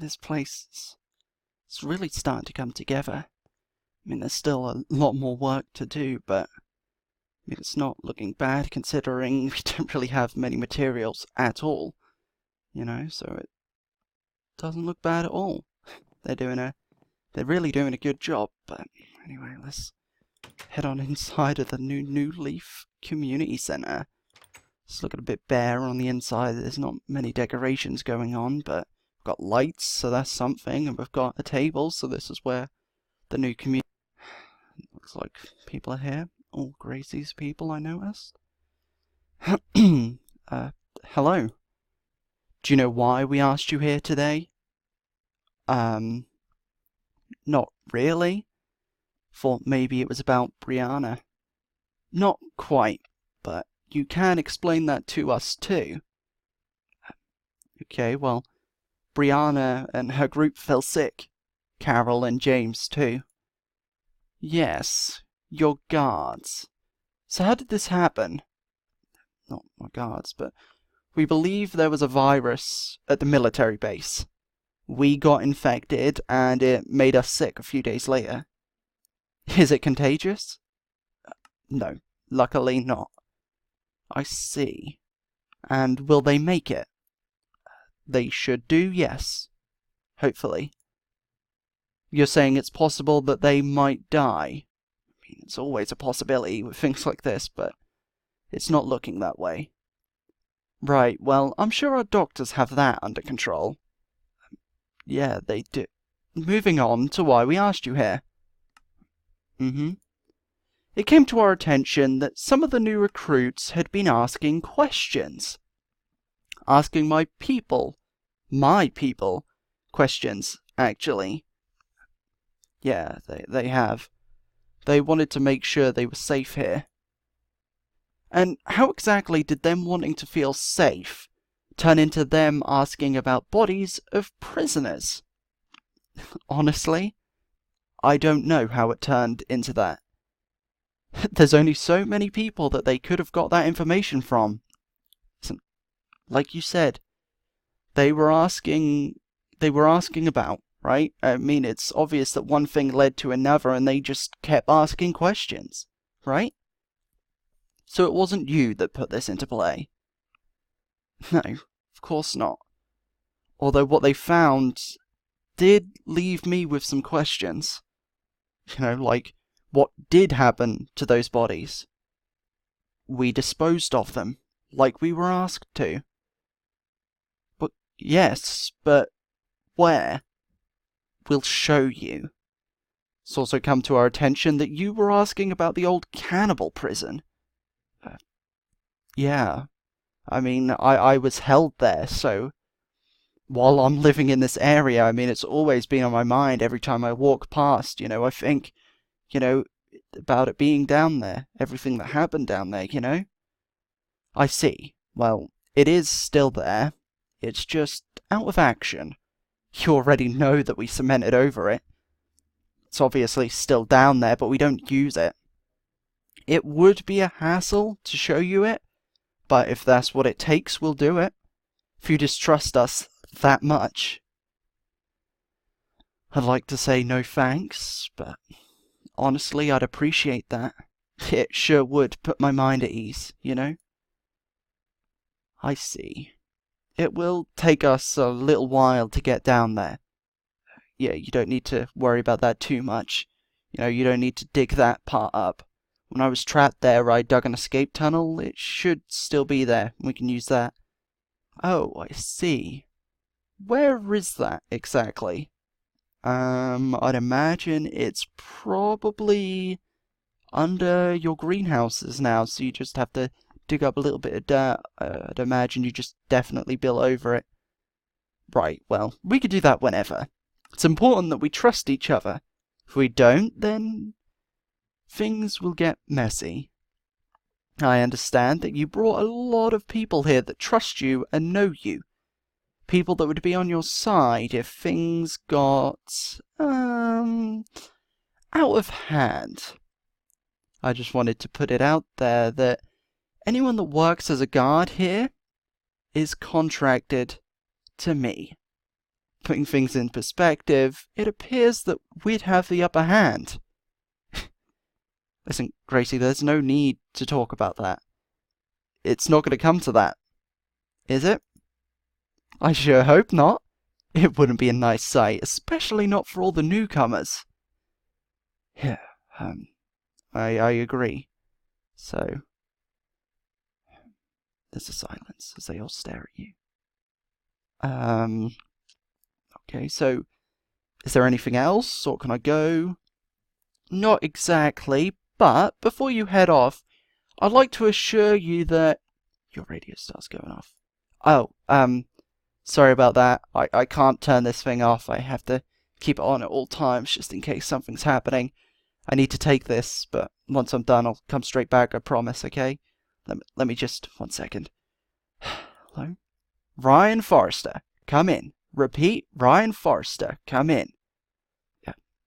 this place is really starting to come together. I mean, there's still a lot more work to do, but I mean, it's not looking bad considering we don't really have many materials at all. You know, so it doesn't look bad at all. They're really doing a good job, but anyway, let's head on inside of the New Leaf Community Center. It's looking a bit bare on the inside. There's not many decorations going on, but we've got lights, so that's something, and we've got a table, so this is where the new community... Looks like people are here. All Gracy's people, I noticed. Hello. Do you know why we asked you here today? Not really. Thought maybe it was about Brianna. Not quite, but you can explain that to us too. Okay, well, Brianna and her group fell sick. Carol and James too. Yes, your guards. So how did this happen? Not my guards, but we believe there was a virus at the military base. We got infected, and it made us sick a few days later. Is it contagious? No, luckily not. I see. And will they make it? They should do, yes. Hopefully. You're saying it's possible that they might die? I mean, it's always a possibility with things like this, but it's not looking that way. Right, well, I'm sure our doctors have that under control. Yeah, they do. Moving on to why we asked you here. It came to our attention that some of the new recruits had been asking questions. Asking my people, questions, actually. Yeah, they have. They wanted to make sure they were safe here. And how exactly did them wanting to feel safe turn into them asking about bodies of prisoners? Honestly, I don't know how it turned into that. There's only so many people that they could have got that information from. Like you said, they were asking about, right? I mean, it's obvious that one thing led to another and they just kept asking questions, right? So it wasn't you that put this into play. No, of course not. Although what they found did leave me with some questions. You know, like, what did happen to those bodies? We disposed of them, like we were asked to. But yes, but where? We'll show you. It's also come to our attention that you were asking about the old cannibal prison. Yeah. I mean, I was held there, so while I'm living in this area, I mean, it's always been on my mind every time I walk past, you know, I think, you know, about it being down there, everything that happened down there, you know? I see. Well, it is still there. It's just out of action. You already know that we cemented over it. It's obviously still down there, but we don't use it. It would be a hassle to show you it, but if that's what it takes, we'll do it. If you distrust us that much. I'd like to say no thanks, but honestly, I'd appreciate that. It sure would put my mind at ease, you know? I see. It will take us a little while to get down there. Yeah, you don't need to worry about that too much. You know, you don't need to dig that part up. When I was trapped there, I dug an escape tunnel. It should still be there. We can use that. Oh, I see. Where is that exactly? I'd imagine it's probably under your greenhouses now, so you just have to dig up a little bit of dirt. I'd imagine you just definitely build over it. Right, well, we could do that whenever. It's important that we trust each other. If we don't, then things will get messy. I understand that you brought a lot of people here that trust you and know you. People that would be on your side if things got, out of hand. I just wanted to put it out there that anyone that works as a guard here is contracted to me. putting things in perspective, it appears that we'd have the upper hand. Listen, Gracie, there's no need to talk about that. It's not going to come to that, is it? I sure hope not. It wouldn't be a nice sight, especially not for all the newcomers. Yeah, I agree. So, there's a silence as they all stare at you. Okay, so, is there anything else, or can I go? Not exactly, but before you head off, I'd like to assure you that your radio starts going off. Oh, sorry about that. I can't turn this thing off. I have to keep it on at all times just in case something's happening. I need to take this, but once I'm done, I'll come straight back, I promise, okay? Let me just... 1 second. Hello? Ryan Forrester, come in. Repeat, Ryan Forrester, come in.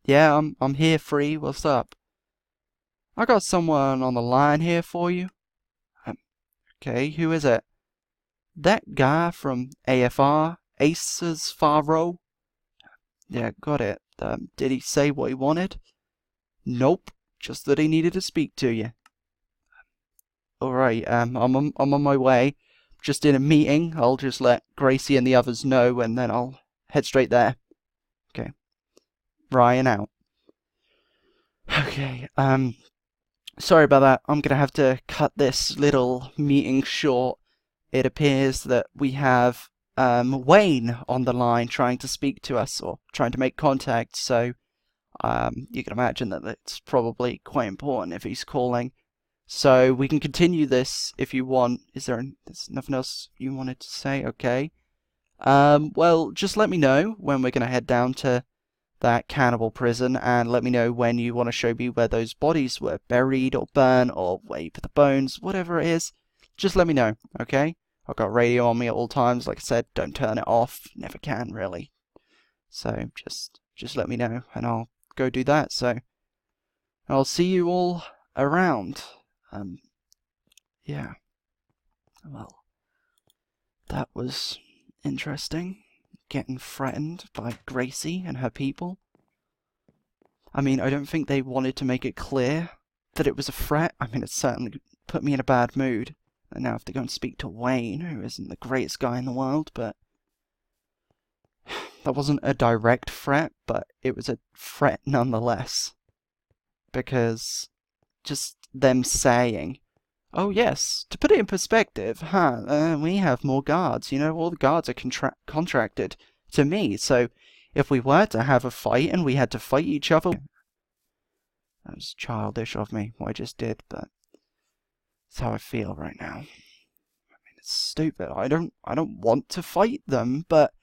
Yeah, I'm here, free. What's up? I got someone on the line here for you. Okay, who is it? That guy from AFR, Aces Faro? Yeah, got it. Did he say what he wanted? Nope, just that he needed to speak to you. Alright, I'm on my way. Just in a meeting. I'll just let Gracie and the others know, and then I'll head straight there. Okay. Ryan out. Okay, sorry about that. I'm gonna have to cut this little meeting short. It appears that we have Wayne on the line trying to speak to us, or trying to make contact, so you can imagine that it's probably quite important if he's calling. So we can continue this if you want. There's nothing else you wanted to say? Okay. Well, just let me know when we're gonna head down to that cannibal prison, and let me know when you want to show me where those bodies were buried or burned, or where you put the bones, whatever it is. Just let me know, okay? I've got radio on me at all times. Like I said, don't turn it off. Never can, really. So just let me know, and I'll go do that. So I'll see you all around. Yeah. Well, that was interesting. Getting threatened by Gracie and her people. I mean, I don't think they wanted to make it clear that it was a threat. I mean, it certainly put me in a bad mood. I now have to go and speak to Wayne, who isn't the greatest guy in the world, but that wasn't a direct threat, but it was a threat nonetheless. Because just them saying, oh yes, to put it in perspective, we have more guards, you know, all the guards are contracted to me, so if we were to have a fight and we had to fight each other... That was childish of me, what I just did, but that's how I feel right now. I mean, it's stupid. I don't want to fight them, but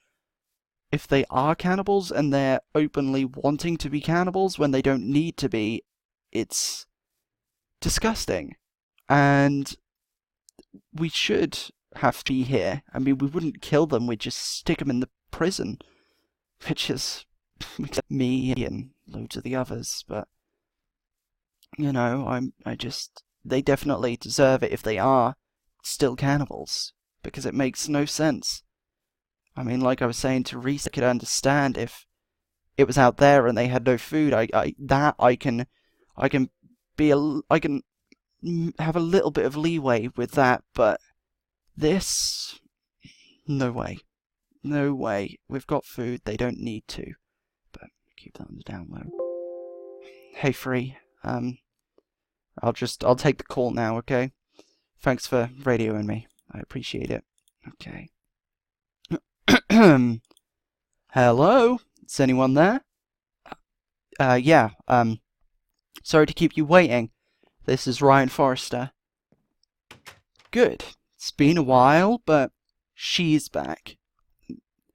if they are cannibals and they're openly wanting to be cannibals when they don't need to be, it's disgusting. And we should have to be here. I mean, we wouldn't kill them, we'd just stick them in the prison, which is me and loads of the others, but, you know, they definitely deserve it if they are still cannibals, because it makes no sense. I mean, like I was saying to Reese, I could understand if it was out there and they had no food. I can have a little bit of leeway with that, but this, no way. No way. We've got food, they don't need to. But keep that on the down low. Hey, Free. I'll take the call now, okay? Thanks for radioing me. I appreciate it. Okay. Hello? Is anyone there? Yeah, sorry to keep you waiting. This is Ryan Forrester. Good. It's been a while, but she's back.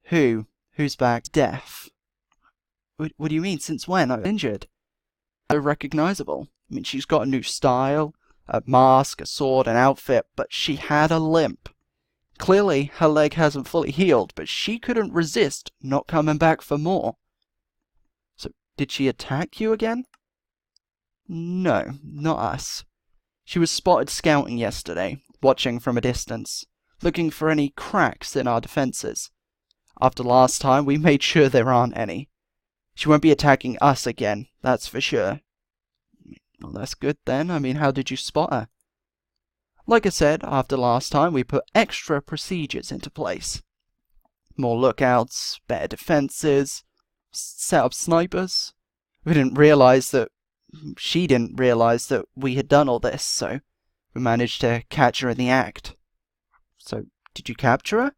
Who? Who's back? Deaf. What do you mean? Since when? I'm injured. So recognizable. I mean, she's got a new style, a mask, a sword, an outfit, but she had a limp. Clearly, her leg hasn't fully healed, but she couldn't resist not coming back for more. So, did she attack you again? No, not us. She was spotted scouting yesterday, watching from a distance, looking for any cracks in our defences. After last time, we made sure there aren't any. She won't be attacking us again, that's for sure. Well, that's good then. I mean, how did you spot her? Like I said, after last time, we put extra procedures into place. More lookouts, better defenses, set up snipers. She didn't realise that we had done all this, so we managed to catch her in the act. So, did you capture her?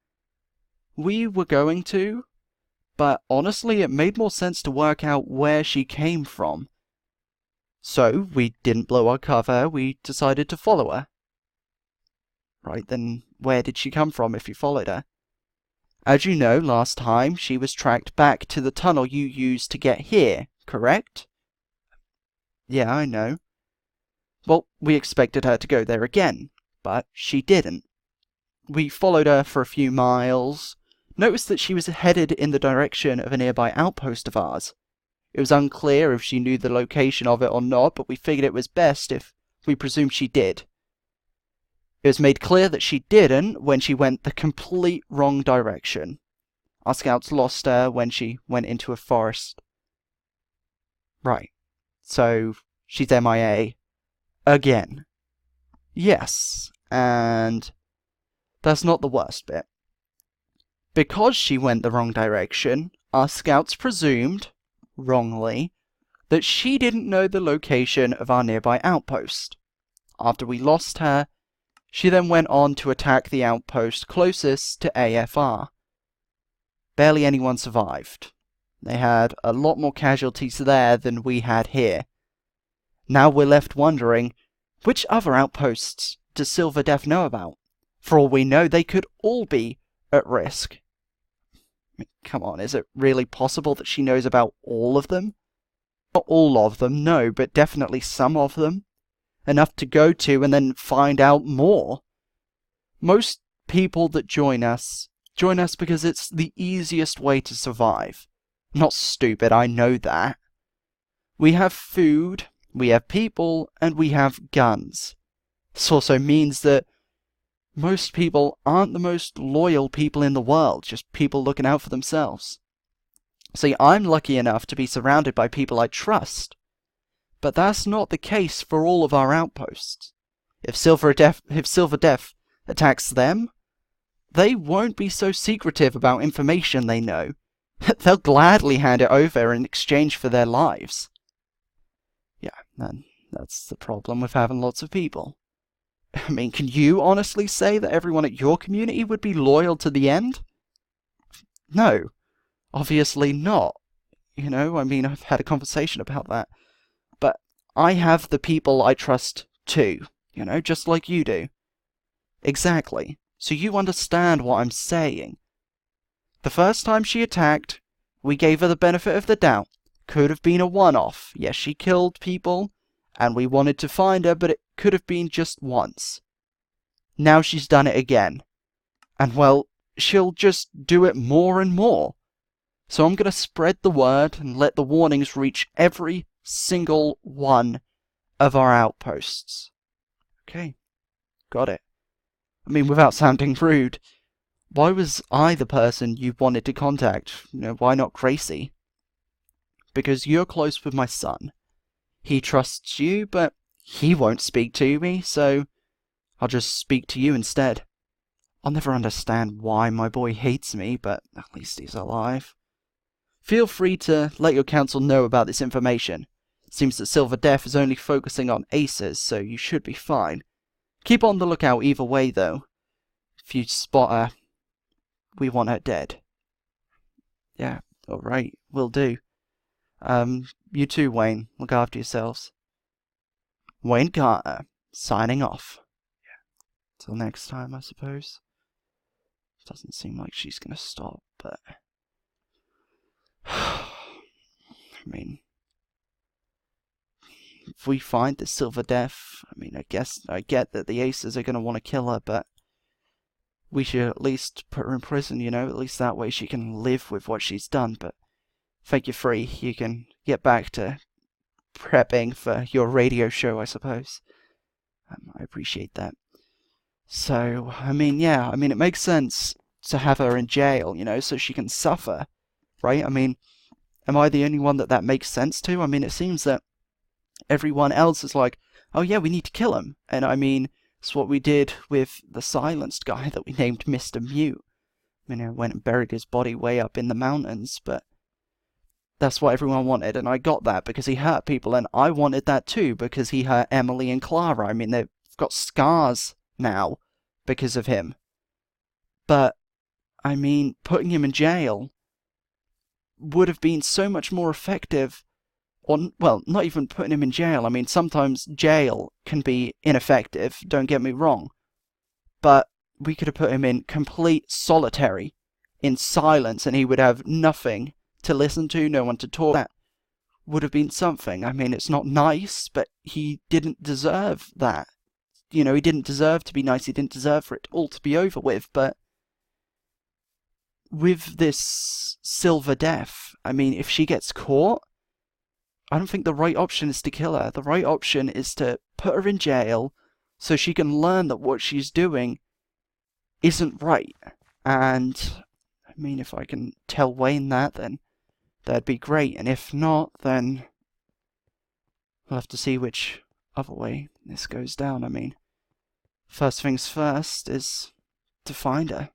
We were going to, but honestly it made more sense to work out where she came from. So, we didn't blow our cover, we decided to follow her. Right, then where did she come from if you followed her? As you know, last time she was tracked back to the tunnel you used to get here, correct? Yeah, I know. Well, we expected her to go there again, but she didn't. We followed her for a few miles, noticed that she was headed in the direction of a nearby outpost of ours. It was unclear if she knew the location of it or not, but we figured it was best if we presumed she did. It was made clear that she didn't when she went the complete wrong direction. Our scouts lost her when she went into a forest. Right. So, she's MIA. Again. Yes, and that's not the worst bit. Because she went the wrong direction, our scouts presumed, wrongly, that she didn't know the location of our nearby outpost. After we lost her, she then went on to attack the outpost closest to AFR. Barely anyone survived. They had a lot more casualties there than we had here. Now we're left wondering, which other outposts does Silver Death know about? For all we know, they could all be at risk. I mean, come on, is it really possible that she knows about all of them? Not all of them, no, but definitely some of them. Enough to go to and then find out more. Most people that join us because it's the easiest way to survive. I'm not stupid, I know that. We have food, we have people, and we have guns. This also means that most people aren't the most loyal people in the world, just people looking out for themselves. See, I'm lucky enough to be surrounded by people I trust. But that's not the case for all of our outposts. If Silver Death attacks them, they won't be so secretive about information they know. They'll gladly hand it over in exchange for their lives. Yeah, that's the problem with having lots of people. I mean, can you honestly say that everyone at your community would be loyal to the end? No, obviously not. You know, I mean, I've had a conversation about that. But I have the people I trust too, you know, just like you do. Exactly. So you understand what I'm saying. The first time she attacked, we gave her the benefit of the doubt. Could have been a one-off. Yes, she killed people, and we wanted to find her, but it could have been just once. Now she's done it again. And well, she'll just do it more and more. So I'm going to spread the word and let the warnings reach every single one of our outposts. Okay, got it. I mean, without sounding rude, why was I the person you wanted to contact? You know, why not Gracy? Because you're close with my son. He trusts you, but he won't speak to me, so I'll just speak to you instead. I'll never understand why my boy hates me, but at least he's alive. Feel free to let your council know about this information. It seems that Silver Death is only focusing on aces, so you should be fine. Keep on the lookout either way, though. If you spot her, we want her dead. Yeah, alright, will do. You too, Wayne. Look after yourselves. Wayne Carter, signing off. Yeah. Till next time, I suppose. Doesn't seem like she's gonna stop, but... I mean... If we find the Silver Death, I mean, I get that the Aces are gonna want to kill her, but... We should at least put her in prison, you know? At least that way she can live with what she's done, but... Thank you, free. You can get back to prepping for your radio show, I suppose. I appreciate that. So, I mean, yeah, it makes sense. to have her in jail, you know, so she can suffer, right? I mean, am I the only one that makes sense to? I mean, it seems that everyone else is like, oh yeah, we need to kill him. And I mean, it's what we did with the silenced guy that we named Mr. Mute. I mean, I went and buried his body way up in the mountains, but that's what everyone wanted, and I got that because he hurt people, and I wanted that too because he hurt Emily and Clara. I mean, they've got scars now because of him. But, I mean, putting him in jail would have been so much more effective. Well, not even putting him in jail. I mean, sometimes jail can be ineffective, don't get me wrong. But we could have put him in complete solitary, in silence, and he would have nothing to listen to, no one to talk. That would have been something. I mean, it's not nice, but he didn't deserve that. You know, he didn't deserve to be nice, he didn't deserve for it all to be over with, but with this Silver Death, I mean, if she gets caught, I don't think the right option is to kill her. The right option is to put her in jail so she can learn that what she's doing isn't right. And, I mean, if I can tell Wayne that, then that'd be great. And if not, then we'll have to see which other way this goes down. I mean, first things first is to find her.